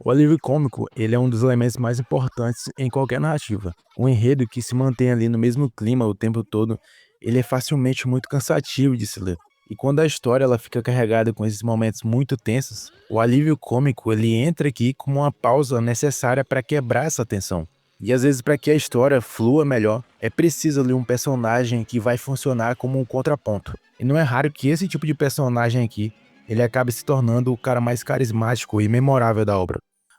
O alívio cômico, ele é um dos elementos mais importantes em qualquer narrativa. Um enredo que se mantém ali no mesmo clima o tempo todo, ele é facilmente muito cansativo de se ler. E quando a história ela fica carregada com esses momentos muito tensos, o alívio cômico ele entra aqui como uma pausa necessária para quebrar essa tensão. E às vezes para que a história flua melhor, é preciso ali um personagem que vai funcionar como um contraponto. E não é raro que esse tipo de personagem aqui, ele acabe se tornando o cara mais carismático e memorável da obra.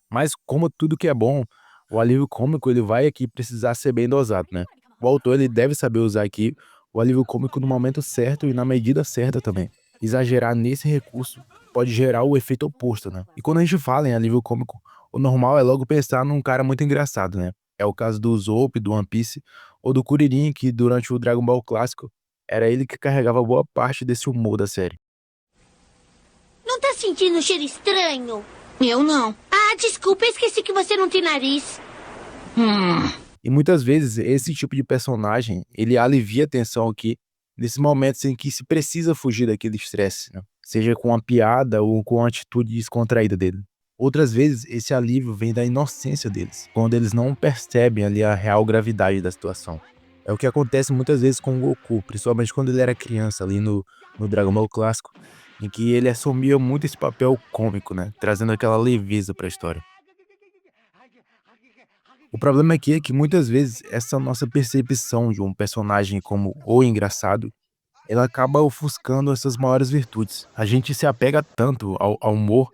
Mas como tudo que é bom, o alívio cômico ele vai aqui precisar ser bem dosado, né. O autor ele deve saber usar aqui o alívio cômico no momento certo e na medida certa também. Exagerar nesse recurso pode gerar o efeito oposto, né. E quando a gente fala em alívio cômico, o normal é logo pensar num cara muito engraçado, né. É o caso do Usopp, do One Piece, ou do Kuririn, que durante o Dragon Ball clássico, era ele que carregava boa parte desse humor da série. Não tá sentindo um cheiro estranho? Eu não. Ah, desculpa, eu esqueci que você não tem nariz. E muitas vezes esse tipo de personagem, ele alivia a tensão aqui, nesses momentos em que se precisa fugir daquele estresse, né, seja com uma piada ou com uma atitude descontraída dele. Outras vezes esse alívio vem da inocência deles, quando eles não percebem ali a real gravidade da situação. É o que acontece muitas vezes com o Goku, principalmente quando ele era criança ali no Dragon Ball clássico, em que ele assumia muito esse papel cômico, né, trazendo aquela leveza para a história. O problema aqui é que muitas vezes essa nossa percepção de um personagem como o engraçado, ela acaba ofuscando essas maiores virtudes. A gente se apega tanto ao humor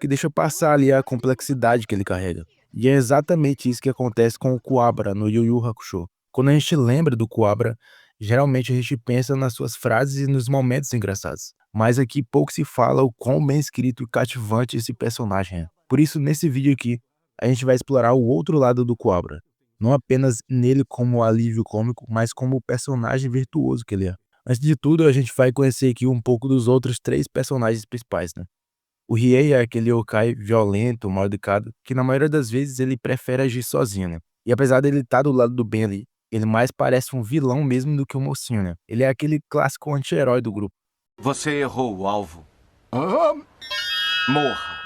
que deixa passar ali a complexidade que ele carrega. E é exatamente isso que acontece com o Kuwabara no Yu Yu Hakusho. Quando a gente lembra do Kuwabara, geralmente a gente pensa nas suas frases e nos momentos engraçados. Mas aqui pouco se fala o quão bem escrito e cativante esse personagem é. Por isso, nesse vídeo aqui, a gente vai explorar o outro lado do Kuwabara. Não apenas nele como alívio cômico, mas como o personagem virtuoso que ele é. Antes de tudo, a gente vai conhecer aqui um pouco dos outros 3 personagens principais, né. O Riei é aquele yokai violento, mal-educado, que na maioria das vezes ele prefere agir sozinho, né. E apesar dele estar do lado do bem ali, ele mais parece um vilão mesmo do que um mocinho, né. Ele é aquele clássico anti-herói do grupo. Você errou o alvo. Morra.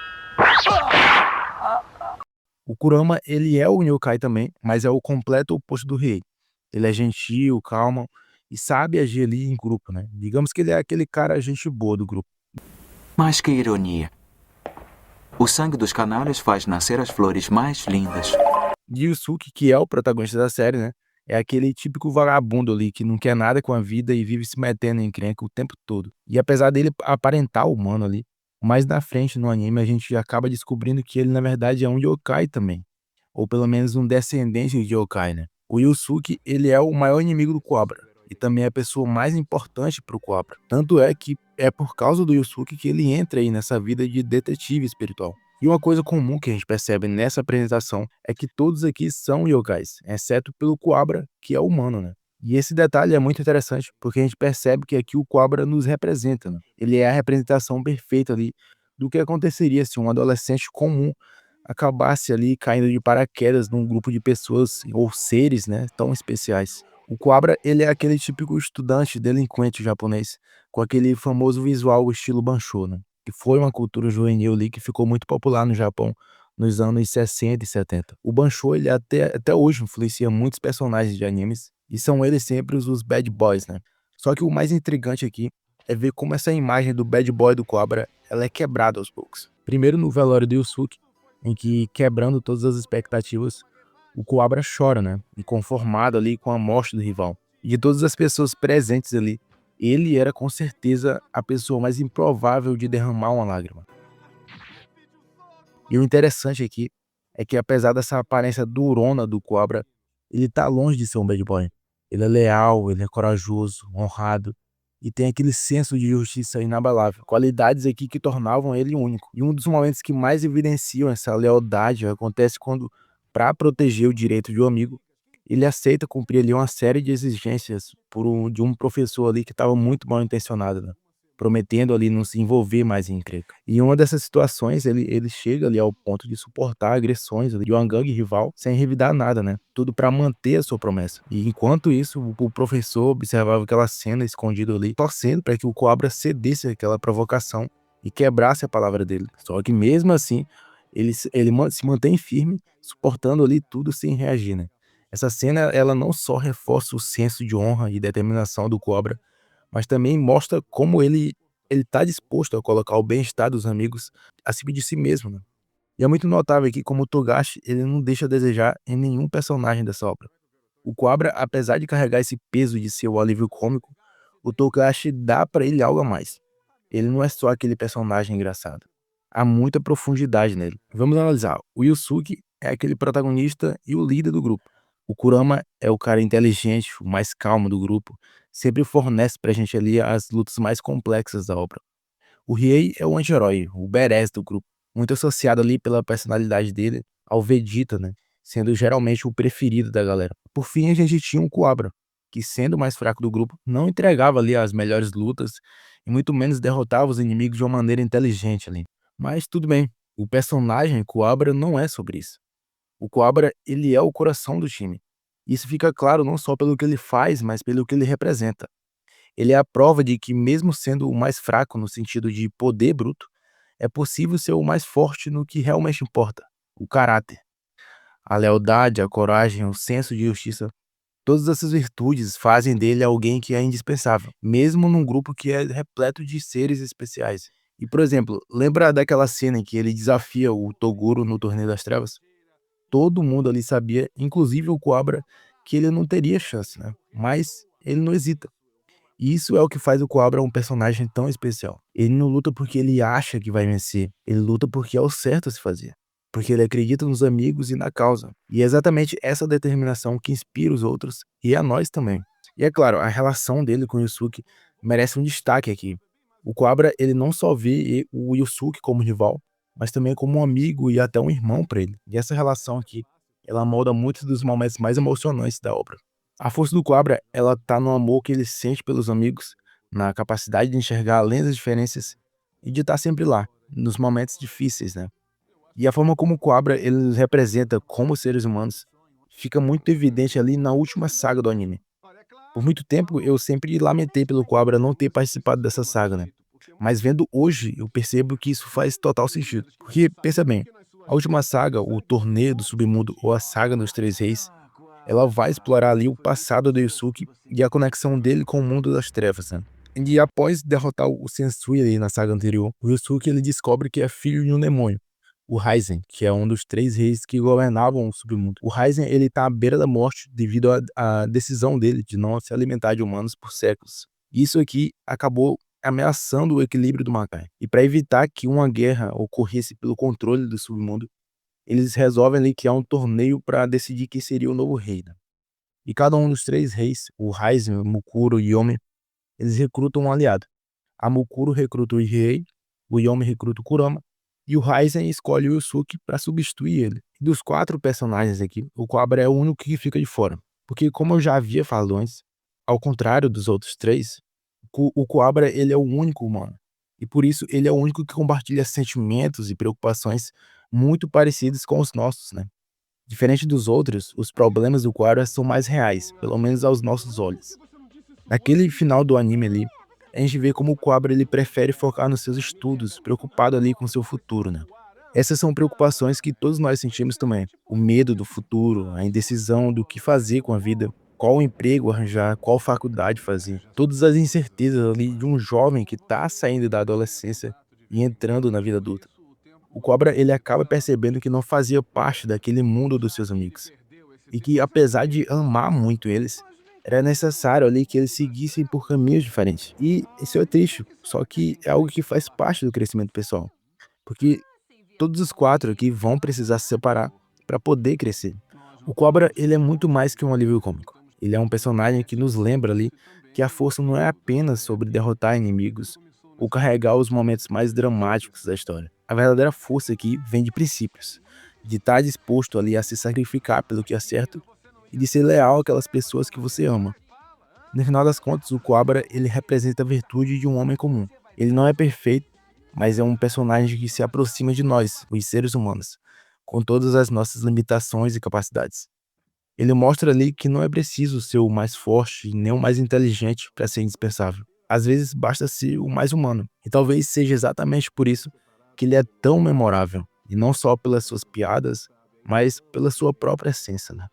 O Kurama, ele é um yokai também, mas é o completo oposto do Riei. Ele é gentil, calmo e sabe agir ali em grupo, né. Digamos que ele é aquele cara gente boa do grupo. Mas que ironia. O sangue dos canalhas faz nascer as flores mais lindas. Yusuke, que é o protagonista da série, né, é aquele típico vagabundo ali que não quer nada com a vida e vive se metendo em encrenca o tempo todo. E apesar dele aparentar humano ali, mais na frente no anime a gente acaba descobrindo que ele na verdade é um yokai também, ou pelo menos um descendente de yokai, né. O Yusuke, ele é o maior inimigo do Cobra e também é a pessoa mais importante para o Cobra. Tanto é que é por causa do Yusuke que ele entra aí nessa vida de detetive espiritual. E uma coisa comum que a gente percebe nessa apresentação é que todos aqui são yokais, exceto pelo Quabra, que é humano, né? E esse detalhe é muito interessante, porque a gente percebe que aqui o Quabra nos representa, né? Ele é a representação perfeita ali do que aconteceria se um adolescente comum acabasse ali caindo de paraquedas num grupo de pessoas ou seres, né, tão especiais. O Quabra, ele é aquele típico estudante delinquente japonês, com aquele famoso visual estilo Banshō, né? Que foi uma cultura juvenil ali que ficou muito popular no Japão nos anos 60 e 70. O Banshō, ele até hoje influencia muitos personagens de animes, e são eles sempre os bad boys, né. Só que o mais intrigante aqui é ver como essa imagem do bad boy do Cobra, ela é quebrada aos poucos. Primeiro no velório do Yusuke, em que, quebrando todas as expectativas, o Cobra chora, né, inconformado ali com a morte do rival. E de todas as pessoas presentes ali, ele era com certeza a pessoa mais improvável de derramar uma lágrima. E o interessante aqui é que apesar dessa aparência durona do Cobra, ele tá longe de ser um bad boy. Ele é leal, ele é corajoso, honrado e tem aquele senso de justiça inabalável, qualidades aqui que tornavam ele único. E um dos momentos que mais evidenciam essa lealdade acontece quando, para proteger o direito de um amigo, ele aceita cumprir ali uma série de exigências de um professor ali que estava muito mal intencionado, né, prometendo ali não se envolver mais em encrenca. E em uma dessas situações ele chega ali ao ponto de suportar agressões ali de uma gangue rival sem revidar nada, né, tudo para manter a sua promessa. E enquanto isso, o professor observava aquela cena escondido ali, torcendo para que o Cobra cedesse àquela provocação e quebrasse a palavra dele. Só que mesmo assim, Se mantém firme, suportando ali tudo sem reagir, né. Essa cena, ela não só reforça o senso de honra e determinação do Cobra, mas também mostra como ele tá disposto a colocar o bem-estar dos amigos acima de si mesmo, né. E é muito notável aqui como o Togashi, ele não deixa a desejar em nenhum personagem dessa obra. O Cobra, apesar de carregar esse peso de ser o alívio cômico, o Togashi dá pra ele algo a mais. Ele não é só aquele personagem engraçado. Há muita profundidade nele. Vamos analisar. O Yusuke é aquele protagonista e o líder do grupo. O Kurama é o cara inteligente, o mais calmo do grupo. Sempre fornece pra gente ali as lutas mais complexas da obra. O Riei é o anti-herói, o badass do grupo, muito associado ali pela personalidade dele ao Vegeta, né? Sendo geralmente o preferido da galera. Por fim, a gente tinha o Cobra, que sendo o mais fraco do grupo, não entregava ali as melhores lutas e muito menos derrotava os inimigos de uma maneira inteligente ali. Mas tudo bem, o personagem Cobra não é sobre isso. O Cobra, ele é o coração do time. Isso fica claro não só pelo que ele faz, mas pelo que ele representa. Ele é a prova de que, mesmo sendo o mais fraco no sentido de poder bruto, é possível ser o mais forte no que realmente importa: o caráter. A lealdade, a coragem, o senso de justiça, todas essas virtudes fazem dele alguém que é indispensável, mesmo num grupo que é repleto de seres especiais. E, por exemplo, lembra daquela cena em que ele desafia o Toguro no Torneio das Trevas? Todo mundo ali sabia, inclusive o Cobra, que ele não teria chance, né? Mas ele não hesita. E isso é o que faz o Cobra um personagem tão especial. Ele não luta porque ele acha que vai vencer, ele luta porque é o certo a se fazer. Porque ele acredita nos amigos e na causa. E é exatamente essa determinação que inspira os outros e a nós também. E é claro, a relação dele com o Yusuke merece um destaque aqui. O Cobra, ele não só vê o Yusuke como rival, mas também como um amigo e até um irmão para ele. E essa relação aqui, ela molda muitos dos momentos mais emocionantes da obra. A força do Cobra, ela tá no amor que ele sente pelos amigos, na capacidade de enxergar além das diferenças e de estar sempre lá, nos momentos difíceis, né? E a forma como o Cobra ele nos representa como seres humanos fica muito evidente ali na última saga do anime. Por muito tempo eu sempre lamentei pelo Cobra não ter participado dessa saga, né? Mas vendo hoje, eu percebo que isso faz total sentido. Porque, pensa bem, a última saga, o Torneio do Submundo ou a Saga dos Três Reis, ela vai explorar ali o passado do Yusuke e a conexão dele com o mundo das trevas, né? E após derrotar o Sensui ali na saga anterior, o Yusuke ele descobre que é filho de um demônio, o Raizen, que é um dos três reis que governavam o submundo. O Raizen ele tá à beira da morte devido à decisão dele de não se alimentar de humanos por séculos. Isso aqui acabou ameaçando o equilíbrio do Makai. E para evitar que uma guerra ocorresse pelo controle do submundo, eles resolvem ali criar um torneio para decidir quem seria o novo rei, né? E cada um dos três reis, o Raizen, o Mukuro e o Yomi, eles recrutam um aliado. A Mukuro recruta o Riei, o Yomi recruta o Kurama, e o Raizen escolhe o Yusuke para substituir ele. Dos quatro personagens aqui, o Cobra é o único que fica de fora. Porque, como eu já havia falado antes, ao contrário dos outros três, o Cobra ele é o único humano. E por isso ele é o único que compartilha sentimentos e preocupações muito parecidos com os nossos, né? Diferente dos outros, os problemas do Cobra são mais reais, pelo menos aos nossos olhos. Naquele final do anime ali, a gente vê como o Cobra ele prefere focar nos seus estudos, preocupado ali com seu futuro, né? Essas são preocupações que todos nós sentimos também. O medo do futuro, a indecisão do que fazer com a vida, qual emprego arranjar, qual faculdade fazer. Todas as incertezas ali de um jovem que está saindo da adolescência e entrando na vida adulta. O Cobra ele acaba percebendo que não fazia parte daquele mundo dos seus amigos. E que, apesar de amar muito eles, era necessário ali que eles seguissem por caminhos diferentes. E isso é triste, só que é algo que faz parte do crescimento pessoal. Porque todos os quatro aqui vão precisar se separar para poder crescer. O Cobra, ele é muito mais que um alívio cômico. Ele é um personagem que nos lembra ali que a força não é apenas sobre derrotar inimigos ou carregar os momentos mais dramáticos da história. A verdadeira força aqui vem de princípios, de estar disposto ali a se sacrificar pelo que é certo e de ser leal àquelas pessoas que você ama. No final das contas, o Cobra, ele representa a virtude de um homem comum. Ele não é perfeito, mas é um personagem que se aproxima de nós, os seres humanos, com todas as nossas limitações e capacidades. Ele mostra ali que não é preciso ser o mais forte nem o mais inteligente para ser indispensável. Às vezes basta ser o mais humano. E talvez seja exatamente por isso que ele é tão memorável. E não só pelas suas piadas, mas pela sua própria essência, né?